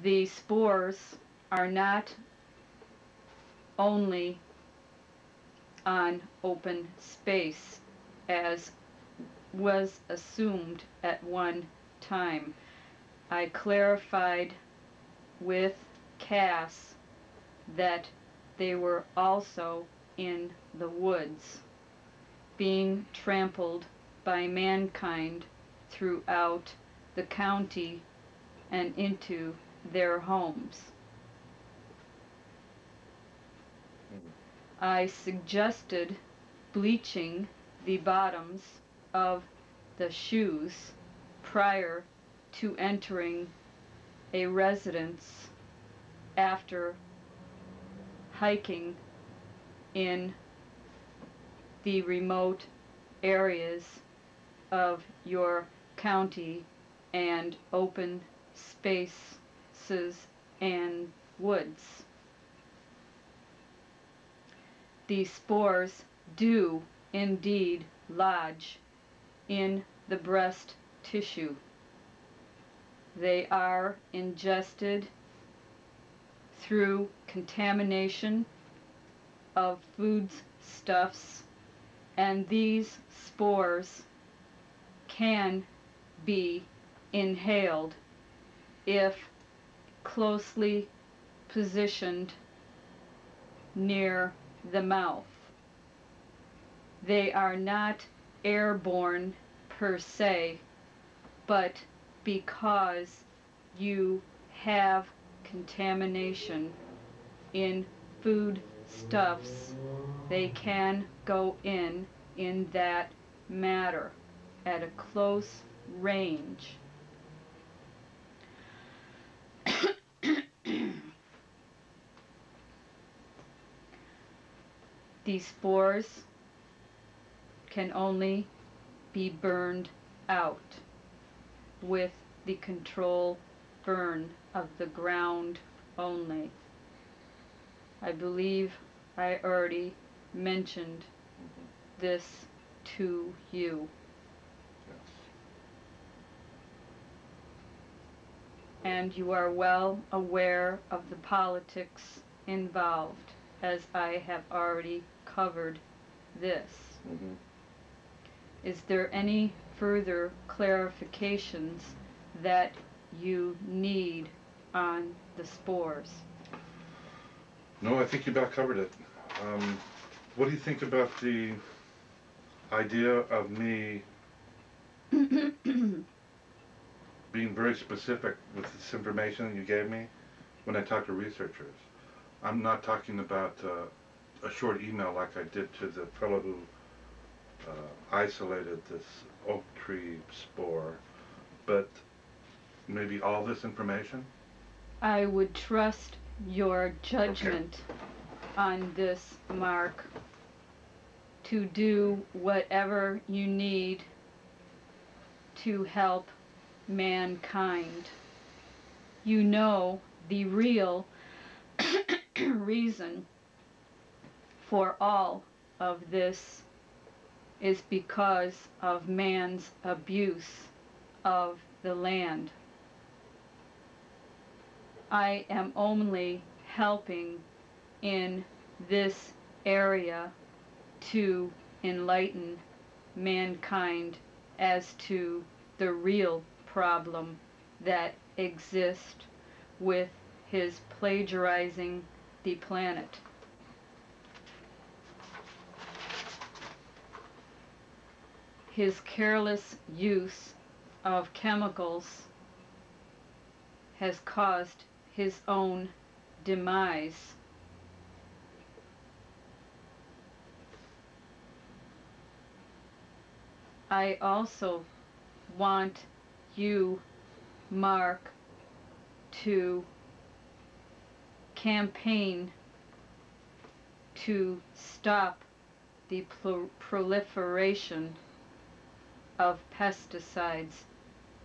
The spores are not only on open space, as was assumed at one time. I clarified with Cass that they were also in the woods, being trampled by mankind throughout the county and into their homes. I suggested bleaching the bottoms of the shoes prior to entering a residence after hiking in the remote areas of your county and open spaces and woods. The spores do indeed lodge in the breast tissue. They are ingested through contamination of foodstuffs, and these spores can be inhaled if closely positioned near the mouth. They are not airborne per se, but because you have contamination in foodstuffs, they can go in that matter at a close range. These spores can only be burned out with the control burn of the ground only. I believe I already mentioned this to you. Yes. And you are well aware of the politics involved, as I have already covered this. Is there any further clarifications that you need on the spores? No, I think you about covered it. What do you think about the idea of me being very specific with this information you gave me when I talk to researchers? I'm not talking about a short email like I did to the fellow who isolated this oak tree spore, but maybe all this information? I would trust your judgment on this, Mark, to do whatever you need to help mankind. You know the real reason for all of this is because of man's abuse of the land. I am only helping in this area to enlighten mankind as to the real problem that exists with his plagiarizing the planet. His careless use of chemicals has caused his own demise. I also want you, Mark, to campaign to stop the proliferation of pesticides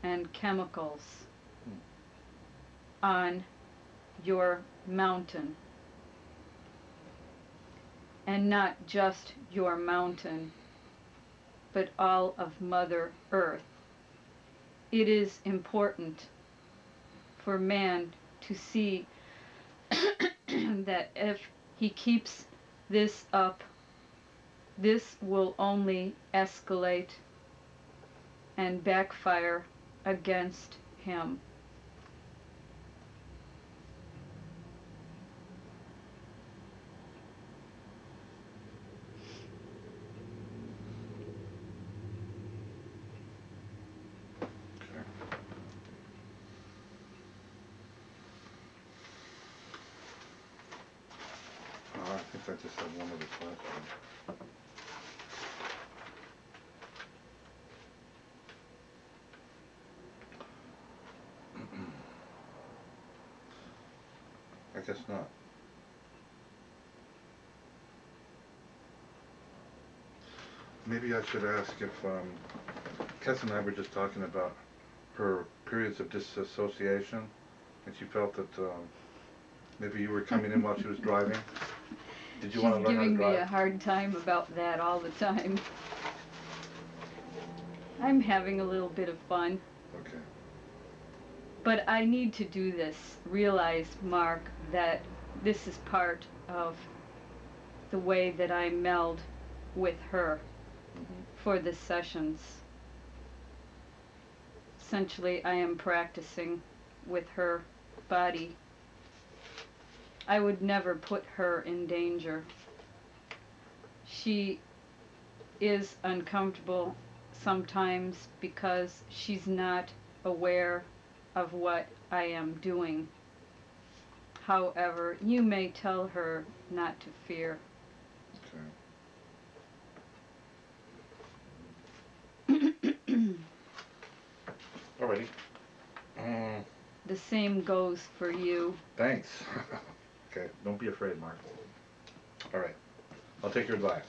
and chemicals on your mountain. And not just your mountain, but all of Mother Earth. It is important for man to see that if he keeps this up, this will only escalate and backfire against him. I think I just have one other question. I guess not. Maybe I should ask if, Kes and I were just talking about her periods of disassociation, and she felt that maybe you were coming in while she was driving. Did you want to learn how to drive? She's giving me a hard time about that all the time. I'm having a little bit of fun. Okay. But I need to do this. Realize, Mark, that this is part of the way that I meld with her for the sessions. Essentially, I am practicing with her body. I would never put her in danger. She is uncomfortable sometimes because she's not aware of what I am doing. However, you may tell her not to fear. Okay. Alrighty. The same goes for you. Thanks. Okay, don't be afraid, Mark. Alright, I'll take your advice.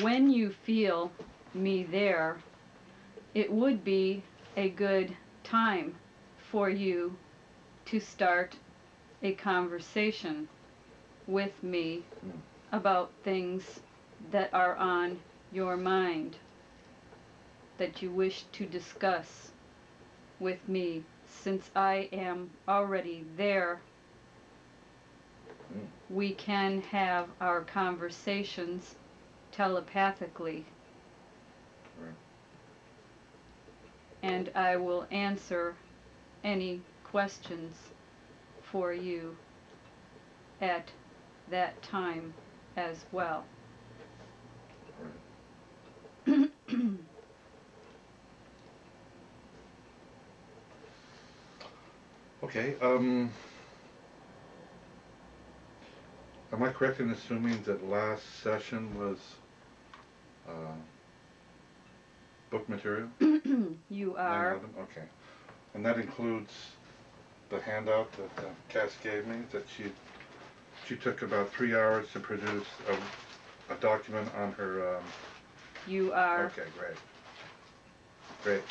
When you feel me there, it would be a good time for you to start a conversation with me about things that are on your mind that you wish to discuss with me. Since I am already there, we can have our conversations telepathically. Right. And I will answer any questions for you at that time as well. Right. Okay, am I correct in assuming that last session was book material? You are. 9/11? Okay. And that includes the handout that Cass gave me, that she took about 3 hours to produce a document on her... You are. Okay, great. Great.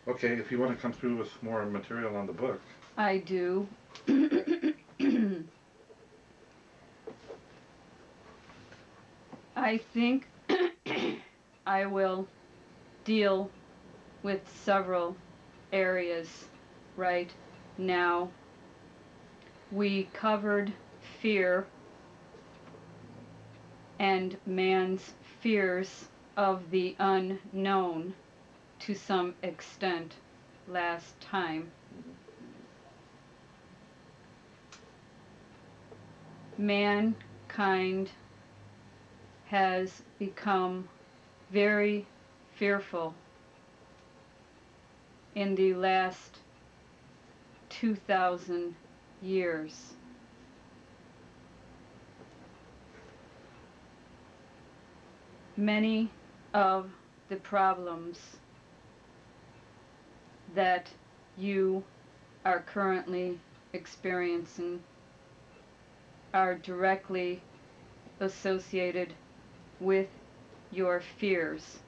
Okay, if you want to come through with more material on the book. I do. I think I will deal with several areas right now. We covered fear and man's fears of the unknown to some extent last time. Mankind has become very fearful in the last 2,000 years. Many of the problems that you are currently experiencing are directly associated with your fears.